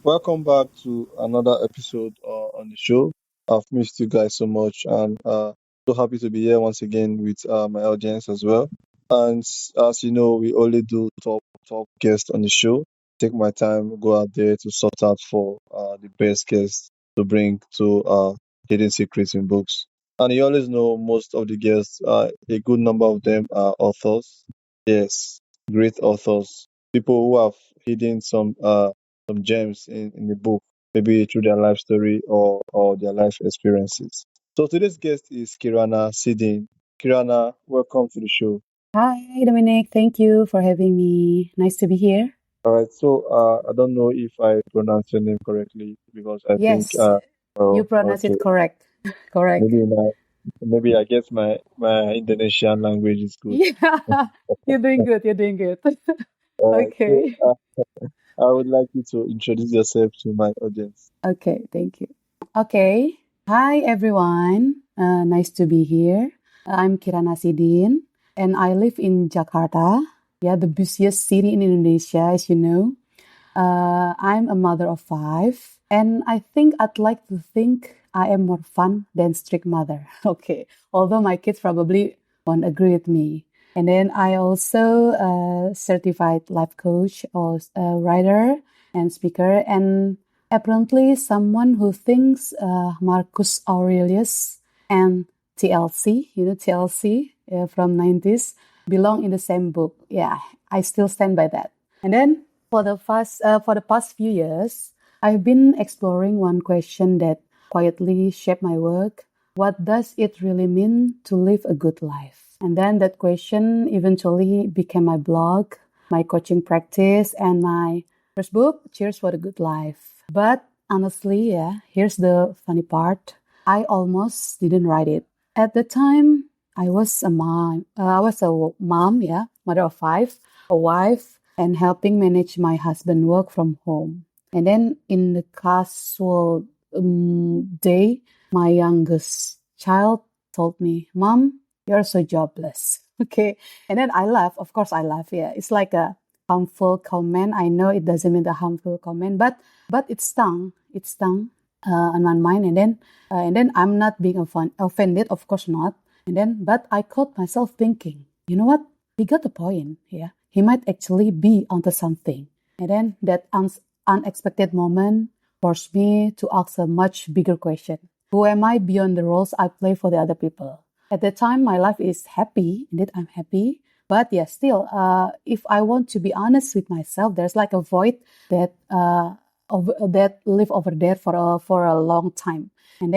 Welcome back to another episode on the show. I've missed you guys so much, and so happy to be here once again with my audience as well. And as you know, we only do top guests on the show. Take my time, go out there to sort out for the best guests to bring to hidden secrets in books. And you always know most of the guests, a good number of them are authors. Yes, great authors, people who have hidden some gems in the book, maybe through their life story or their life experiences. So today's guest is Kirana Sidin. Kirana, welcome to the show. Hi, Dominic. Thank you for having me. Nice to be here. All right, so I don't know if I pronounced your name correctly because I think Yes, you oh pronounce okay, it correct. Correct. maybe maybe I guess my Indonesian language is good. Yeah, you're doing good. You're doing good. So Okay. I would like you to introduce yourself to my audience. Okay. Thank you. Okay. Hi, everyone. Nice to be here. I'm Kirana Sidin, and I live in Jakarta. Yeah, the busiest city in Indonesia, as you know. I'm a mother of five, and I think I'd like to think I am more fun than strict mother. Okay, although my kids probably won't agree with me. And then I also certified life coach or writer and speaker, and apparently someone who thinks Marcus Aurelius and TLC, TLC from 90s, belong in the same book. Yeah, I still stand by that. And then for the past few years, I've been exploring one question that quietly shaped my work. What does it really mean to live a good life? And then that question eventually became my blog, my coaching practice, and my first book, Cheers for the Good Life. But honestly, yeah, here's the funny part. I almost didn't write it. At the time, I was a mom. Yeah, mother of five, a wife, and helping manage my husband work from home. And then in the casual day, my youngest child told me, "Mom, you're so jobless." Okay. And then I laugh. Of course, I laugh. Yeah. It's like a harmful comment. I know it doesn't mean the harmful comment, but it stung. It stung on my mind. And then I'm not being offended. Of course not. But I caught myself thinking, you know what? He got the point. Yeah. He might actually be onto something. And then that unexpected moment forced me to ask a much bigger question. Who am I beyond the roles I play for the other people? At the time, my life is happy. Indeed, I'm happy. But yeah, still, if I want to be honest with myself, there's like a void that live over there for a long time. And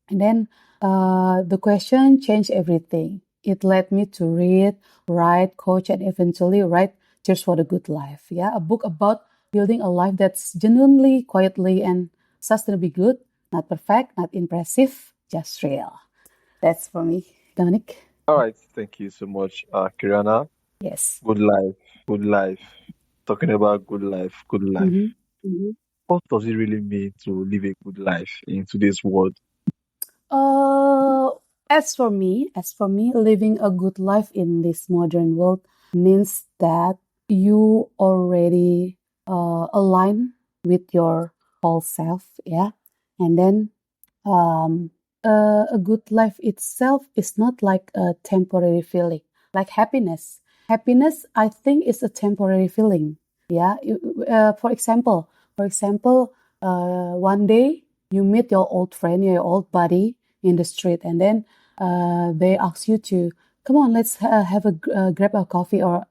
then the question changed everything. It led me to read, write, coach, and eventually write Cheers for the Good Life. Yeah, a book about building a life that's genuinely, quietly, and sustainably good. Not perfect, not impressive, just real. That's for me, Dominic. All right, thank you so much, Kirana. Yes. Good life, good life. Talking about good life, good life. Mm-hmm. Mm-hmm. What does it really mean to live a good life in today's world? Uh, as for me, living a good life in this modern world means that you already align with your whole self, yeah. And then um, a good life itself is not like a temporary feeling, like happiness. Happiness, I think, is a temporary feeling. Yeah. For example, one day you meet your old friend, your old buddy in the street, and then they ask you to come on, let's have grab a coffee or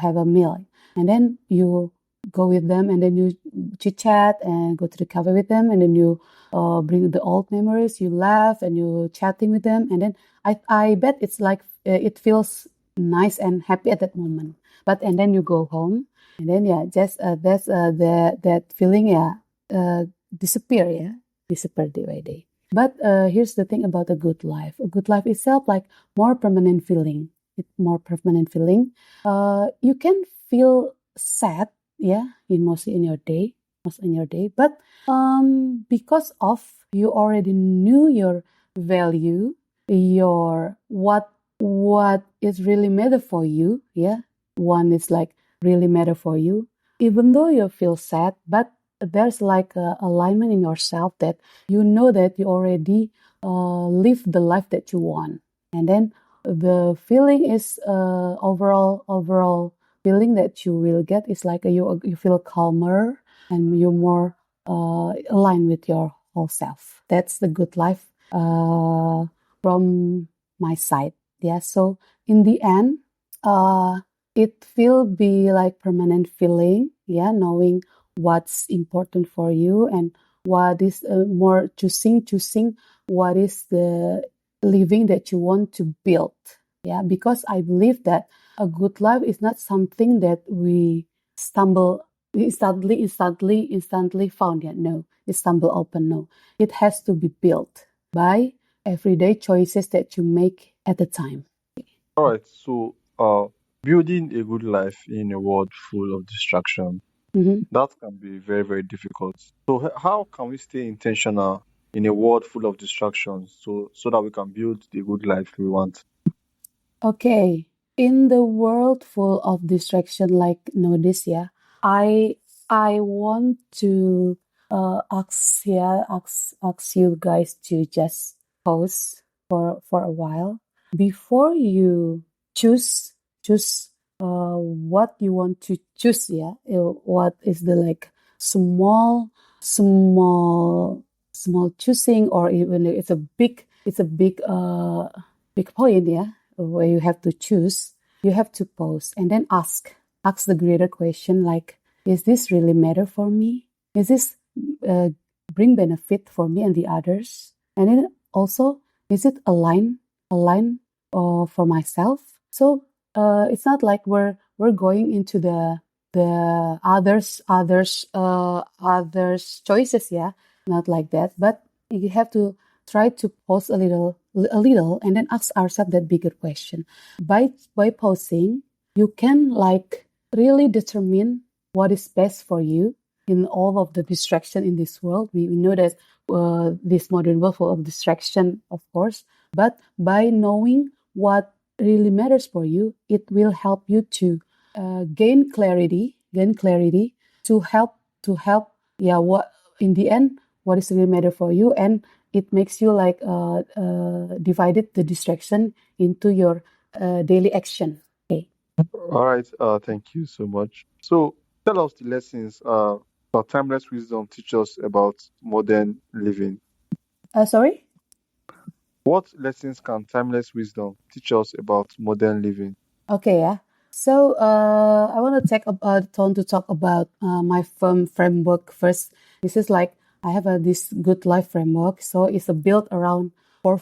have a meal, and then you go with them, and then you chit chat and go to the cafe with them, and then you bring the old memories, you laugh and you chatting with them, and then I bet it's like it feels nice and happy at that moment. But and then you go home, and then yeah, just that's that feeling, yeah, uh, disappear, yeah, disappear day by day. But here's the thing about a good life. A good life itself, like more permanent feeling. It's more permanent feeling. You can feel sad, yeah, mostly in your day, but because of you already knew your value, your what is really matter for you, yeah. One is like really matter for you. even though you feel sad, but there's like a alignment in yourself that you know that you already live the life that you want. And then the feeling is overall feeling that you will get is like you feel calmer and you're more aligned with your whole self. That's the good life from my side. Yeah. So in the end, uh, it will be like permanent feeling. Yeah, knowing what's important for you and what is more choosing what is the living that you want to build. Yeah, because I believe that a good life is not something that we stumble instantly found. Yeah, no, it stumble open. No, it has to be built by everyday choices that you make at the time. All right. So, building a good life in a world full of distraction, Mhm. that can be very, very difficult. So, how can we stay intentional in a world full of distractions so that we can build the good life we want? Okay, in the world full of distraction like nowadays, yeah, I I want to ask you guys to just pause for a while before you choose choose what you want to choose. Yeah, what is the like small small small choosing, or even it's a big point, yeah, where you have to choose, you have to pause and then ask the greater question like, is this really matter for me? Is this uh, bring benefit for me and the others? And then also, is it align for myself? So it's not like we're going into the others choices, yeah, not like that. But you have to try to pause a little and then ask ourselves that bigger question. By pausing, you can like really determine what is best for you in all of the distraction in this world. We know that this modern world full of distraction, of course, but by knowing what really matters for you, it will help you to gain clarity to help, yeah, what in the end, what is really matter for you, and it makes you like divided the distraction into your daily action. Okay. All right. Thank you so much. So, tell us the lessons that timeless wisdom teach us about modern living. Sorry. What lessons can timeless wisdom teach us about modern living? Okay, yeah. So I want to take a turn to talk about my firm framework first. This is like I have this good life framework. So it's a built around four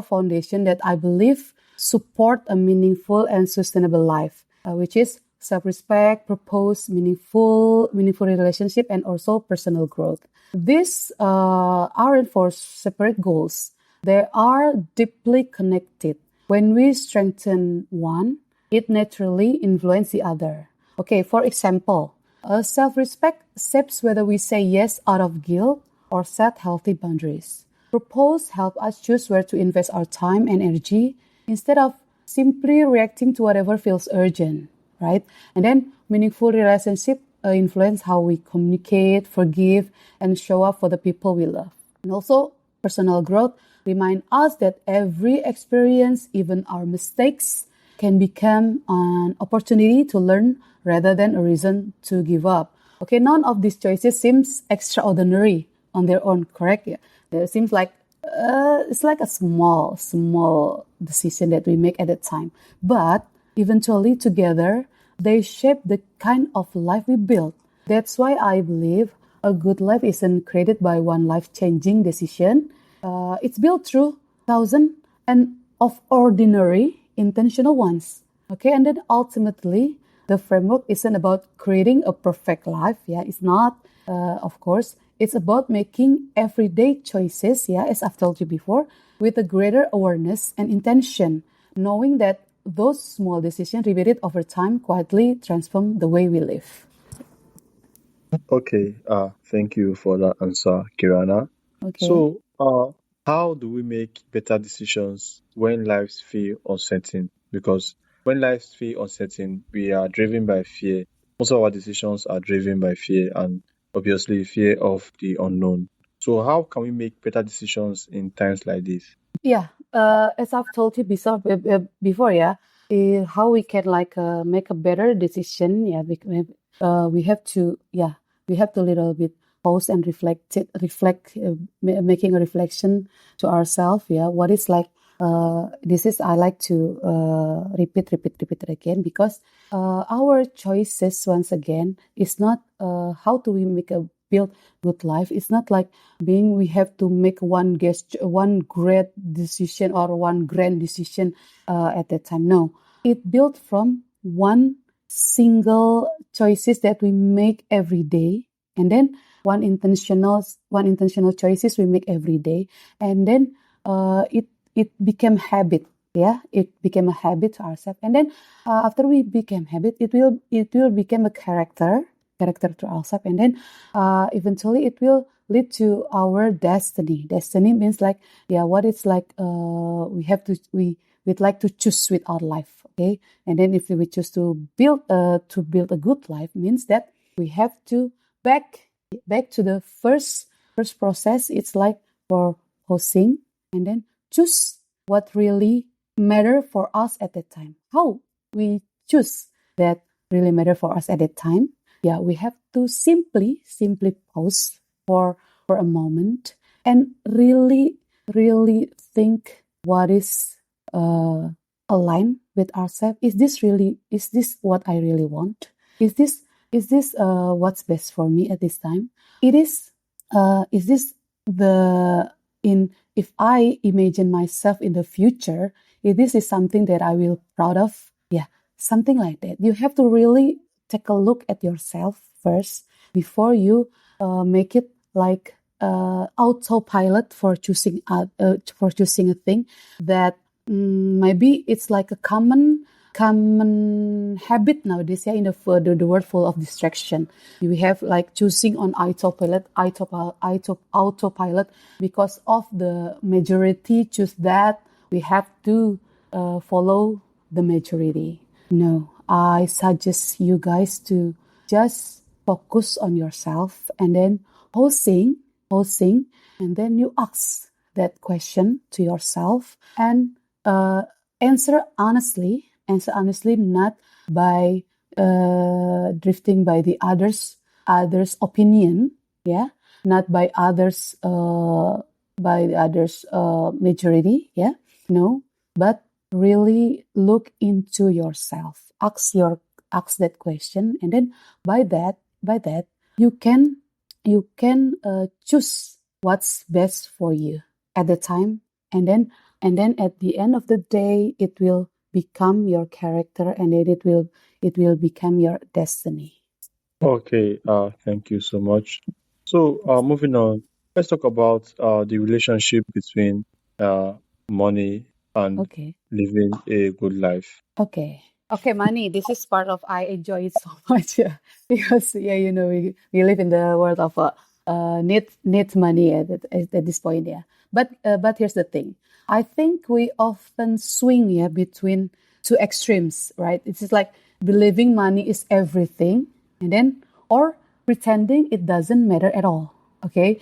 foundation that I believe support a meaningful and sustainable life, which is self-respect, purpose, meaningful relationship, and also personal growth. These aren't for separate goals. They are deeply connected. When we strengthen one, it naturally influences the other. Okay, for example, self-respect shapes whether we say yes out of guilt or set healthy boundaries. Purpose helps us choose where to invest our time and energy instead of simply reacting to whatever feels urgent, right? And then meaningful relationship influence how we communicate, forgive, and show up for the people we love. And also, personal growth remind us that every experience, even our mistakes, can become an opportunity to learn rather than a reason to give up. Okay, none of these choices seems extraordinary on their own, correct? Yeah. It seems like it's like a small decision that we make at a time. But eventually together, they shape the kind of life we build. That's why I believe a good life isn't created by one life-changing decision. It's built through thousands and of ordinary intentional ones. Okay, and then ultimately, the framework isn't about creating a perfect life. Yeah, it's not. Of course, it's about making everyday choices. Yeah, as I've told you before, with a greater awareness and intention, knowing that those small decisions repeated over time quietly transform the way we live. Okay, thank you for that answer, Kirana. Okay. So, how do we make better decisions when lives feel uncertain? Because when lives feel uncertain, we are driven by fear. most of our decisions are driven by fear and obviously fear of the unknown. So how can we make better decisions in times like this? Yeah, as I've told you before, yeah, how we can like make a better decision. Yeah, we have to, yeah, we have to little bit pause and reflect, making a reflection to ourselves. Yeah, what is like. This is I like to repeat it again because our choices once again is not how do we make a build good life. It's not like being we have to make one great decision or one grand decision at that time. No, it built from one single choices that we make every day, and then one intentional choices we make every day, and then it became habit. Yeah, it became a habit to ourselves, and then after we became habit, it will become a character to ourselves, and then eventually it will lead to our destiny. Destiny means like, yeah, what it's like we'd like to choose with our life, okay? And then if we choose to build a good life means that we have to back to the first process. It's like for hosting, and then choose what really matter for us at that time. How we choose that really matter for us at that time? Yeah, we have to simply pause for a moment and really think what is uh, aligned with ourselves. Is this what I really want? Is this what's best for me at this time? Is this the in if I imagine myself in the future, if this is something that I will proud of? Yeah, something like that. You have to really take a look at yourself first before you make it like autopilot for choosing a thing that maybe it's like a common habit nowadays. Yeah, in the world full of distraction, we have like choosing on autopilot because of the majority choose that we have to follow the majority. No, I suggest you guys to just focus on yourself and then pausing, and then you ask that question to yourself and uh, answer honestly, not by drifting by the others opinion, yeah, not by the others majority, yeah, no, but really look into yourself, ask that question, and then by that you can choose what's best for you at the time, and then at the end of the day it will become your character, and then it will become your destiny. Okay, thank you so much. So, moving on, let's talk about the relationship between uh, money and Okay. living a good life. Okay, money. This is part of I enjoy it so much, yeah, because yeah, we live in the world of need money at this point, yeah. But here's the thing. I think we often swing, yeah, between two extremes, right? It's just like believing money is everything, and then or pretending it doesn't matter at all. Okay,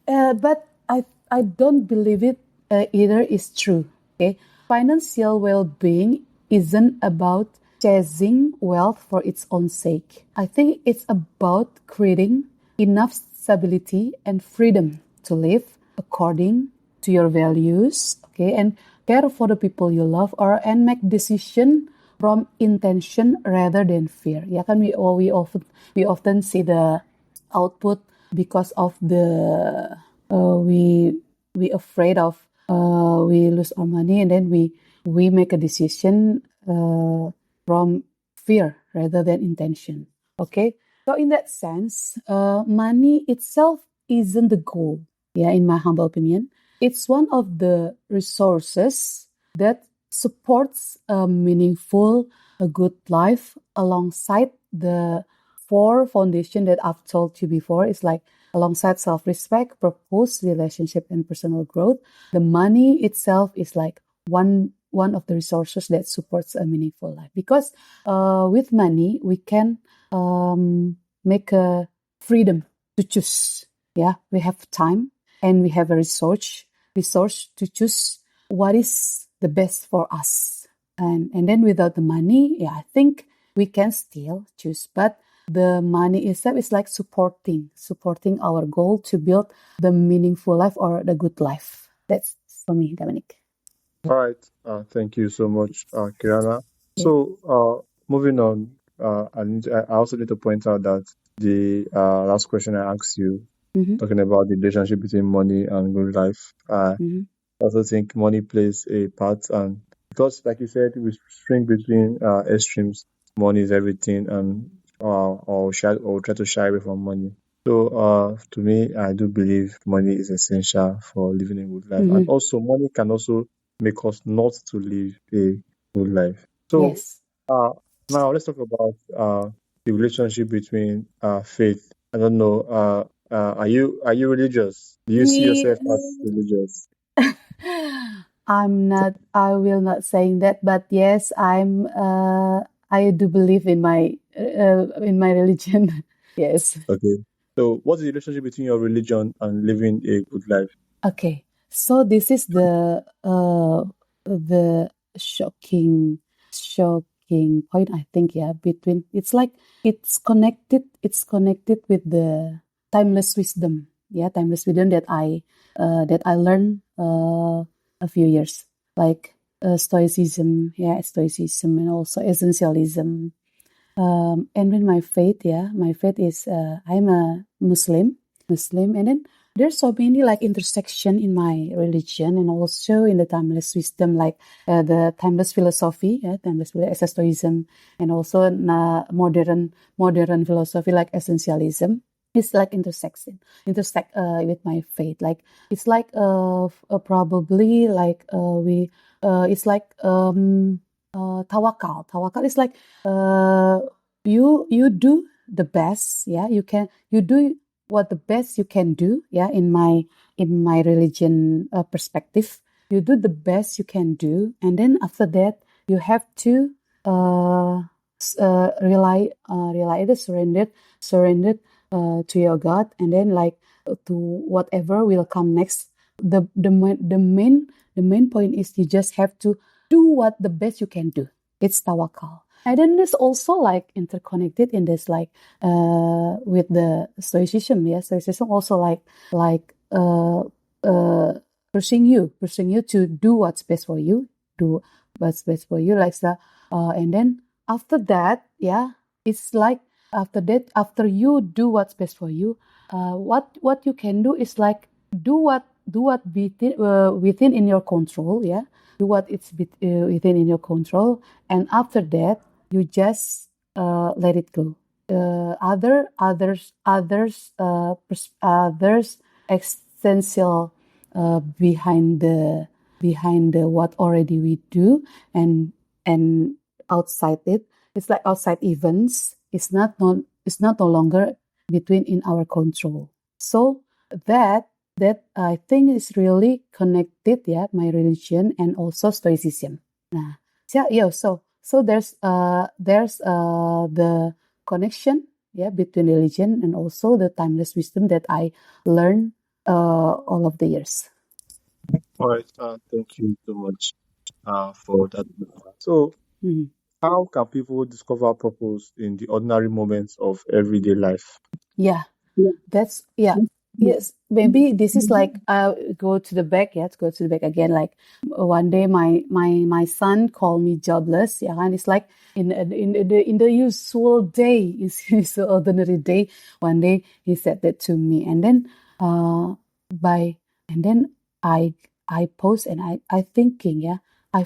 but I don't believe it either is true. Okay, financial well-being isn't about chasing wealth for its own sake. I think it's about creating enough stability and freedom to live according to your values. Okay, and care for the people you love, or and make decision from intention rather than fear. Yeah, kan we often see the output because of the we afraid of we lose our money, and then we make a decision from fear rather than intention. Okay, so in that sense, money itself isn't the goal. Yeah, in my humble opinion, it's one of the resources that supports a meaningful, a good life alongside the four foundation that I've told you before. Is like alongside self-respect, purpose, relationship, and personal growth. The money itself is like one of the resources that supports a meaningful life. Because with money, we can make a freedom to choose. Yeah, we have time and we have a resource to choose what is the best for us. And then without the money, yeah, I think we can still choose. But the money itself is like supporting our goal to build the meaningful life or the good life. That's for me, Dominic. All right. Thank you so much, Kirana. Yeah. So, moving on, I also need to point out that the last question I asked you, Mm-hmm. talking about the relationship between money and good life, I Mm-hmm. also think money plays a part, and because, like you said, we swing between extremes. Money is everything, and or try to shy away from money. So, to me, I do believe money is essential for living a good life, and Mm-hmm. also money can also make us not to live a good life. So, Yes. uh, now let's talk about the relationship between faith. I don't know. Are you religious? Do you see Me, yourself as religious? I will not saying that, but yes, I do believe in my religion. Yes. Okay. So, what's the relationship between your religion and living a good life? Okay, so this is the shocking point, I think. Yeah, between it's connected with the timeless wisdom. Yeah, timeless wisdom that I learned a few years, like stoicism. Yeah, stoicism and also essentialism. And when my faith is I'm a Muslim, and then there's so many like intersection in my religion and also in the timeless wisdom, like the timeless philosophy, Stoicism, and also modern philosophy like essentialism. It's like intersect with my faith. Like it's like probably like we it's like tawakal. Tawakal is like uh, you do the best. Yeah, you do what the best you can do. Yeah, in my religion perspective, you do the best you can do, and then after that you have to rely surrendered to your God, and then like to whatever will come next. The main point is you just have to do what the best you can do. It's tawakal. And then there's also like interconnected in this like with the stoicism. Yeah, stoicism also like pushing you to do what's best for you, do what's best for you, like the and then after that, yeah, it's like after you do what's best for you, what you can do is like do what within in your control. Yeah, do what within in your control, and after that you just let it go. Others essential behind the what already we do, and and outside it, it's like outside events. It's not no longer between in our control. So that I think is really connected, yeah, my religion and also stoicism. Nah, yeah, so there's the connection, yeah, between religion and also the timeless wisdom that I learned all of the years. All right. Thank you so much for that. So, Mhm. how can people discover purpose in the ordinary moments of everyday life? Yeah, that's yeah. Yes, maybe this is like go to the back. Yeah, to go to the back again. Like one day, my son called me jobless. Yeah, and it's like in the usual day, it's the ordinary day. One day he said that to me, and then by and then I I pause and I thinking. Yeah, I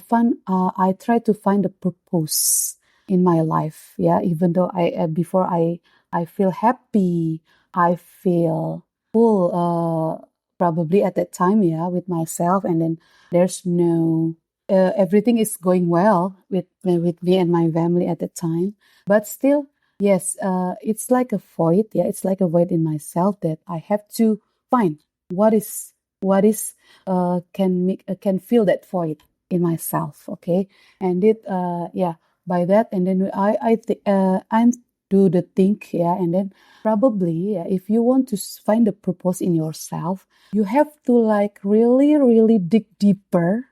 try to find a purpose in my life. Yeah, even though before I feel happy, I feel full probably at that time, yeah, with myself, and then there's no everything is going well with me and my family at that time, but still, yes, it's like a void. Yeah, it's like a void in myself that I have to find what is can fill that void. in myself. Okay, and it by that, and then I'm do the think, and then probably, if you want to find the purpose in yourself, you have to like really dig deeper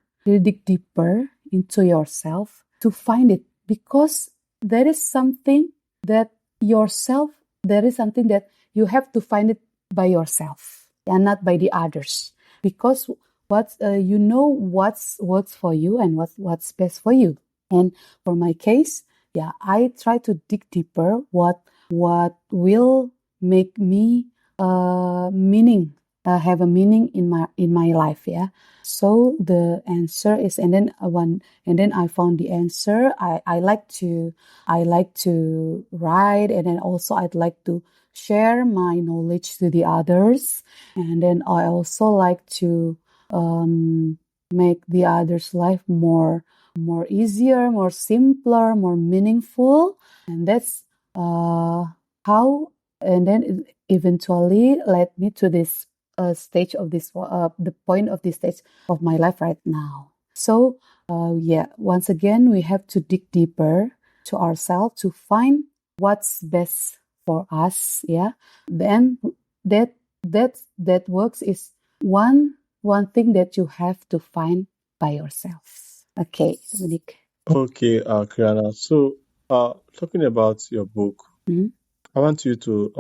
into yourself to find it, because there is something that yourself there is something that you have to find it by yourself and not by the others, because what's you know what's works for you and what's best for you. And for my case, I try to dig deeper what will make me have a meaning in my life. So the answer is, and then I found the answer. I like to write, and then also I'd like to share my knowledge to the others, and then I also like to make the others' life more easier, more simpler, more meaningful, and that's how. And then it eventually led me to this stage of this the point of this stage of my life right now. So once again, we have to dig deeper to ourselves to find what's best for us. Then that works is one thing that you have to find by yourself. Okay, Dominic. Okay, Kirana. So, talking about your book, Mhm. I want you to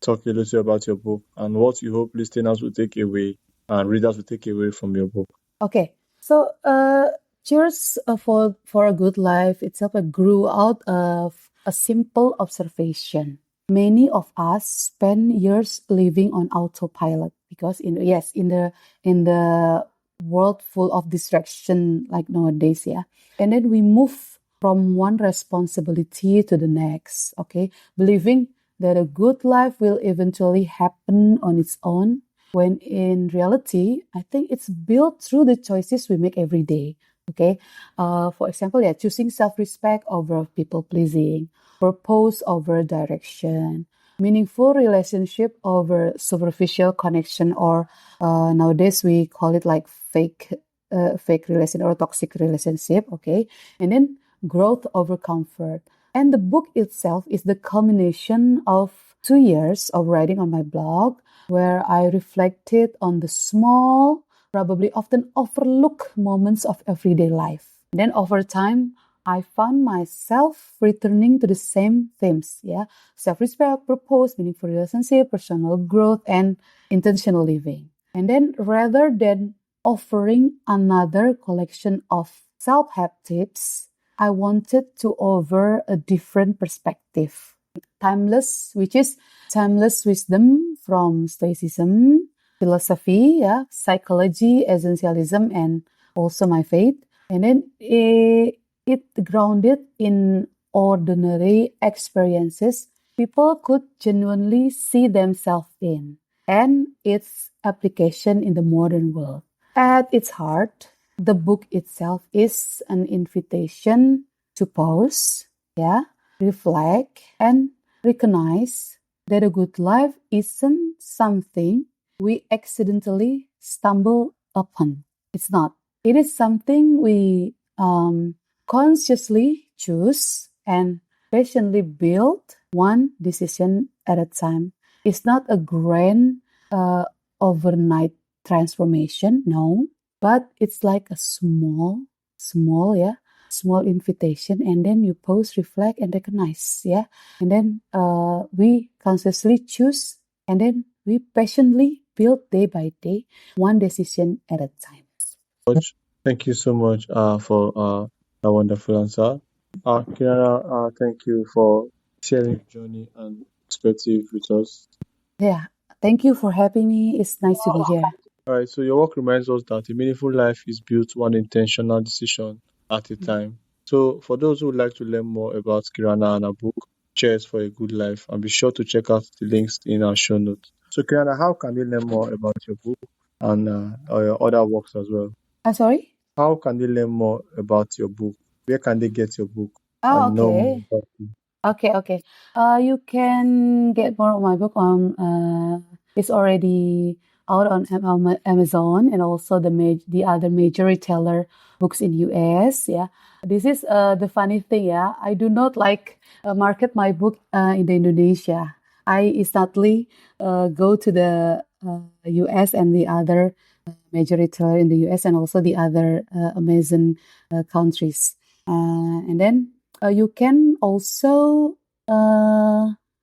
talk a little about your book and what you hope listeners will take away and readers will take away from your book. Okay, so Cheers for a Good Life itself grew out of a simple observation. Many of us spend years living on autopilot because in the world full of distraction like nowadays, and then we move from one responsibility to the next. Okay, believing that a good life will eventually happen on its own, when in reality, I think it's built through the choices we make every day. Okay, for example, choosing self-respect over people-pleasing, purpose over direction, meaningful relationship over superficial connection, or nowadays we call it like fake relation or toxic relationship. Okay, and then growth over comfort. And the book itself is the culmination of 2 years of writing on my blog, where I reflected on the small, probably often overlooked moments of everyday life. Then over time, I found myself returning to the same themes, self-respect, purpose, meaningful relationship, personal growth, and intentional living. And then rather than offering another collection of self-help tips, I wanted to offer a different perspective. Which is timeless wisdom from Stoicism, philosophy, psychology, essentialism, and also my faith. And then it grounded in ordinary experiences people could genuinely see themselves in, and its application in the modern world. At its heart, the book itself is an invitation to pause, reflect, and recognize that a good life isn't something we accidentally stumble upon. It's not. It is something we consciously choose and patiently build one decision at a time. It's not a grand overnight transformation, no, but it's like a small invitation, and then you pause, reflect, and recognize, and then we consciously choose, and then we patiently build day by day, one decision at a time. Thank you so much for a wonderful answer. Kirana, thank you for sharing your journey and perspective with us. Yeah, thank you for having me. It's nice to be here. All right, so your work reminds us that a meaningful life is built one intentional decision at a time. So, for those who would like to learn more about Kirana and her book, Cheers for a Good Life, and be sure to check out the links in our show notes. So, Kirana, how can they learn more about your book and your other works as well? Sorry? How can they learn more about your book? Where can they get your book Oh, and know more okay. about you? Okay. You can get more of my book on. It's already out on Amazon and also the other major retailer books in US. Yeah, this is the funny thing. Yeah, I do not like market my book in the Indonesia. I instantly go to the US and the other major retailer in the US and also the other Amazon countries. And then you can also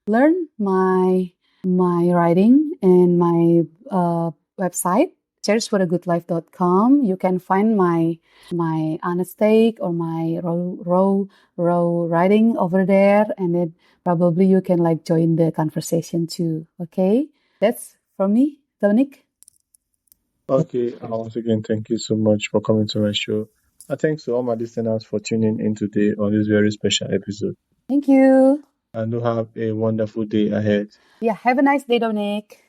learn my writing and my website cheersforagoodlife.com. You can find my honest take or my raw writing over there, and then probably you can like join the conversation too. Okay, that's from me, Dominic. Okay, once again, thank you so much for coming to my show. Thanks to all my listeners for tuning in today on this very special episode. Thank you. And do have a wonderful day ahead. Yeah, have a nice day, Dominic.